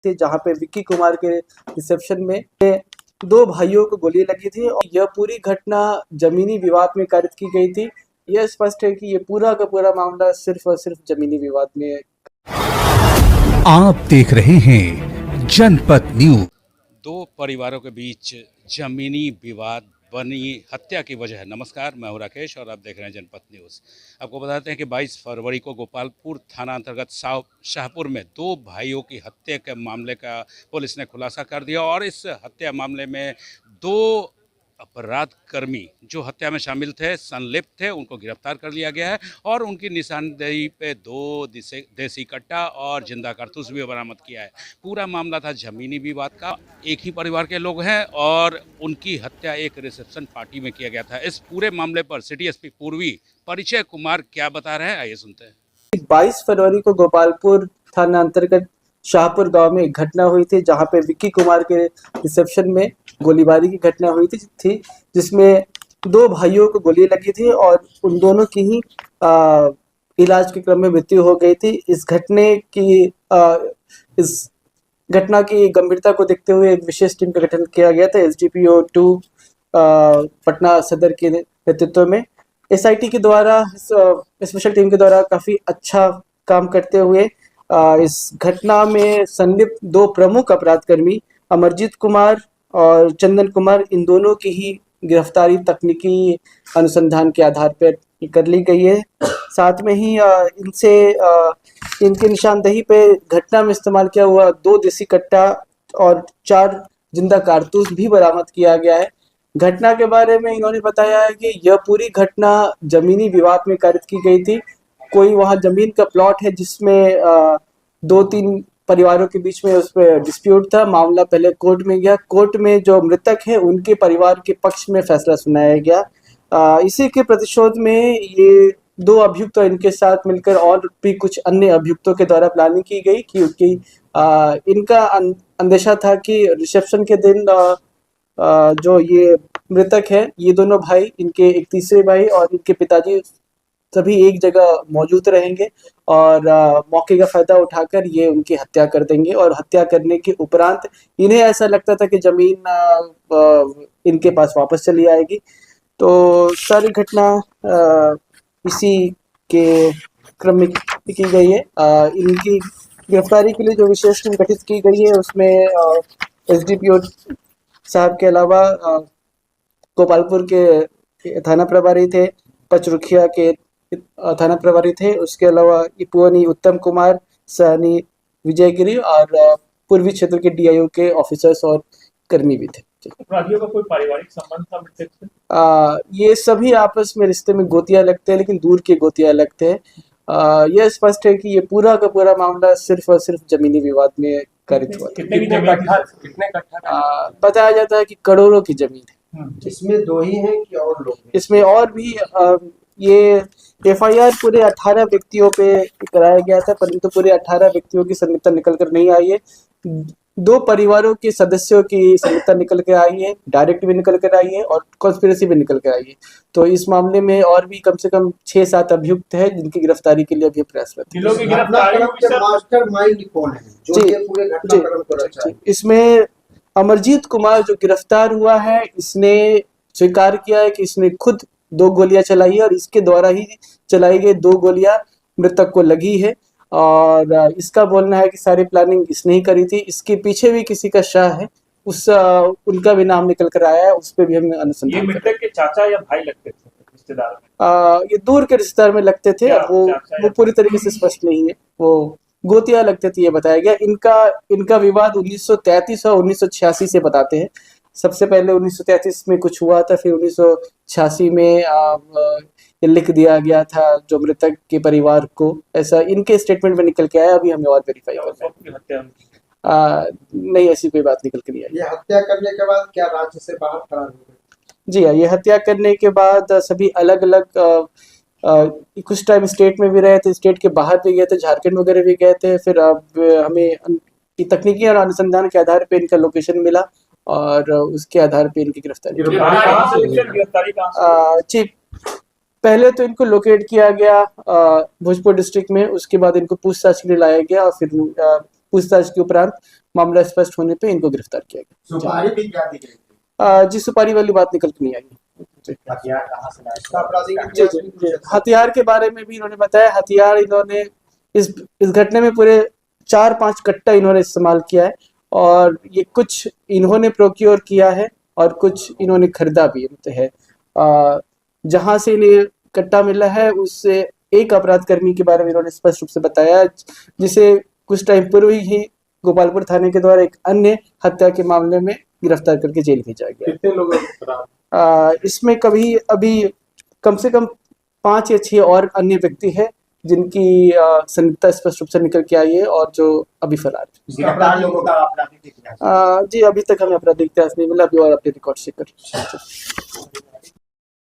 थे जहां पे विक्की कुमार के रिसेप्शन में दो भाइयों को गोली लगी थी और यह पूरी घटना जमीनी विवाद में कारित की गई थी। यह स्पष्ट है कि ये पूरा का पूरा मामला सिर्फ और सिर्फ जमीनी विवाद में। आप देख रहे हैं जनपद न्यूज। दो परिवारों के बीच जमीनी विवाद बनी हत्या की वजह। नमस्कार, मैं हूं राकेश और आप देख रहे हैं जनपद न्यूज़। आपको बताते हैं कि 22 फरवरी को गोपालपुर थाना अंतर्गत शाहपुर में दो भाइयों की हत्या के मामले का पुलिस ने खुलासा कर दिया और इस हत्या मामले में दो अपराधकर्मी जो हत्या में शामिल थे, संलिप्त थे, उनको गिरफ्तार कर लिया गया है और उनकी निशानदेही पे दो देसी कट्टा और जिंदा कारतूस भी बरामद किया है। पूरा मामला था जमीनी विवाद का। एक ही परिवार के लोग हैं और उनकी हत्या एक रिसेप्शन पार्टी में किया गया था। इस पूरे मामले पर सिटी एसपी पूर्वी परिचय कुमार क्या बता रहे हैं, आइए सुनते हैं। 22 फरवरी को गोपालपुर थाना अंतर्गत शाहपुर गांव में एक घटना हुई थी जहां पे विक्की कुमार के रिसेप्शन में गोलीबारी की घटना हुई थी जिसमें दो भाइयों को गोली लगी थी और उन दोनों की ही इलाज के क्रम में मृत्यु हो गई थी। इस घटना की गंभीरता को देखते हुए एक विशेष टीम का गठन किया गया था एसडीपीओ 2 पटना सदर के नेतृत्व में। एसआईटी के द्वारा स्पेशल टीम के द्वारा काफी अच्छा काम करते हुए इस घटना में संलिप्त दो प्रमुख अपराधकर्मी अमरजीत कुमार और चंदन कुमार, इन दोनों की ही गिरफ्तारी तकनीकी अनुसंधान के आधार पर कर ली गई है। साथ में ही इनके निशानदेही पे घटना में इस्तेमाल किया हुआ दो देसी कट्टा और 4 जिंदा कारतूस भी बरामद किया गया है। घटना के बारे में इन्होंने बताया है कि यह पूरी घटना जमीनी विवाद में कारित की गई थी। कोई वहां जमीन का प्लॉट है जिसमें 2-3 परिवारों के बीच में उस पर डिस्प्यूट था। मामला पहले कोर्ट में गया। कोर्ट में जो मृतक है उनके परिवार के पक्ष में फैसला सुनाया गया। इसी के प्रतिशोध में ये दो अभियुक्त और इनके साथ मिलकर और भी कुछ अन्य अभियुक्तों के द्वारा प्लानिंग की गई क्योंकि इनका अंदेशा था कि रिसेप्शन के दिन जो ये मृतक है, ये दोनों भाई, इनके एक तीसरे भाई और इनके पिताजी सभी एक जगह मौजूद रहेंगे और मौके का फायदा उठाकर ये उनकी हत्या कर देंगे और हत्या करने के उपरांत इन्हें ऐसा लगता था कि जमीन इनके पास वापस चली आएगी। तो सारी घटना इसी के क्रम में की गई है। इनकी गिरफ्तारी के लिए जो विशेष टीम गठित की गई है उसमें एसडीपीओ साहब के अलावा गोपालपुर के थाना प्रभारी थे, पचरुखिया के थाना प्रभारी थे, उसके अलावा इपुअनी उत्तम कुमार, सहनी विजयगिरी और पूर्वी क्षेत्र के डीआईओ के ऑफिसर्स और कर्मी भी थे। अपराधियों का कोई पारिवारिक संबंध था मृतक से? ये सभी आपस में रिश्ते में गोतियां लगते हैं, लेकिन दूर के गोतियां लगते हैं। यह स्पष्ट है कि ये पूरा का पूरा मामला सिर्फ और सिर्फ जमीनी विवाद में कारित हुआ। कितने कट्ठा? बताया जाता है कि करोड़ों की जमीन है। इसमें दो ही हैं कि और लोग? इसमें और भी ये एफआईआर पूरे 18 व्यक्तियों पे कराया गया था, परंतु पूरे 18 व्यक्तियों की संलिप्तता निकल कर नहीं आई है। 2 परिवारों के सदस्यों की संलिप्तता निकल कर आई है, डायरेक्ट भी निकल कर आई है और कॉन्स्पिरेसी भी निकल कर आई है। तो इस मामले में और भी कम से कम 6-7 अभियुक्त हैं जिनकी गिरफ्तारी के लिए अभी प्रयासरत है। मास्टरमाइंड कौन है जो ये पूरे घटनाक्रम को रचा है? इसमें अमरजीत कुमार जो गिरफ्तार हुआ है, इसने स्वीकार किया है कि इसने खुद 2 गोलियां चलाई है और इसके द्वारा ही चलाई गई 2 गोलियां मृतक को लगी है और इसका बोलना है कि सारी प्लानिंग इसने ही करी थी। इसके पीछे भी किसी का शाह है, उनका भी नाम निकल कर आया है, उस पर भी हमने अनुसंधान। ये मृतक के चाचा या भाई लगते थे रिश्तेदार में? ये दूर के रिश्तेदार में लगते थे। वो पूरी तरीके से स्पष्ट नहीं है, वो गोतिया लगते थे ये बताया गया। इनका विवाद 1933 और 1986 से बताते हैं। सबसे पहले 1933 में कुछ हुआ था, फिर 1986 में लिख दिया गया था जो मृतक के परिवार को, ऐसा इनके स्टेटमेंट में निकल के आया। अभी हमें और वेरीफाई करना है। नहीं, ऐसी कोई बात निकल के नहीं आई। ये हत्या करने के बाद क्या राज्य से बाहर फरार हो गए? जी हाँ, ये हत्या करने के बाद सभी अलग अलग कुछ टाइम स्टेट में भी रहे थे, स्टेट के बाहर भी गए थे, झारखंड वगैरह भी गए थे। फिर अब हमें तकनीकी और अनुसंधान के आधार पे इनका लोकेशन मिला और उसके आधार पे इनकी गिरफ्तारी। जी, पहले तो इनको लोकेट किया गया भोजपुर डिस्ट्रिक्ट में, उसके बाद इनको पूछताछ के लिए लाया गया और फिर पूछताछ के उपरांत मामला स्पष्ट होने पे इनको गिरफ्तार किया गया। सुपारी भी क्या दी गई थी? जी सुपारी वाली बात निकल के नहीं आई। जी हथियार कहाँ से लाए? इसका आपराधिक जी जी जी। हथियार के बारे में भी इन्होंने बताया, हथियार इन्होंने इस घटना में पूरे 4-5 कट्टा इन्होंने इस्तेमाल किया है, और ये कुछ इन्होंने प्रोक्योर किया है और कुछ इन्होंने खरीदा भी है। जहां से इन्हें कट्टा मिला है उससे एक अपराध कर्मी के बारे में इन्होंने स्पष्ट रूप से बताया, जिसे कुछ टाइम पूर्व ही गोपालपुर थाने के द्वारा एक अन्य हत्या के मामले में गिरफ्तार करके जेल भेजा गया। कितने लोगों को पकड़ा? इसमें अभी कम से कम 5 या 6 और अन्य व्यक्ति हैं जिनकी संलिप्तता स्पष्ट रूप से निकल के आई है और जो अभी फरार है। गिरफ्तार लोगों का आपराधिक इतिहास? जी अभी तक हमें अपराधिक इतिहास नहीं मिला, अभी और अपने रिकॉर्ड चेक कर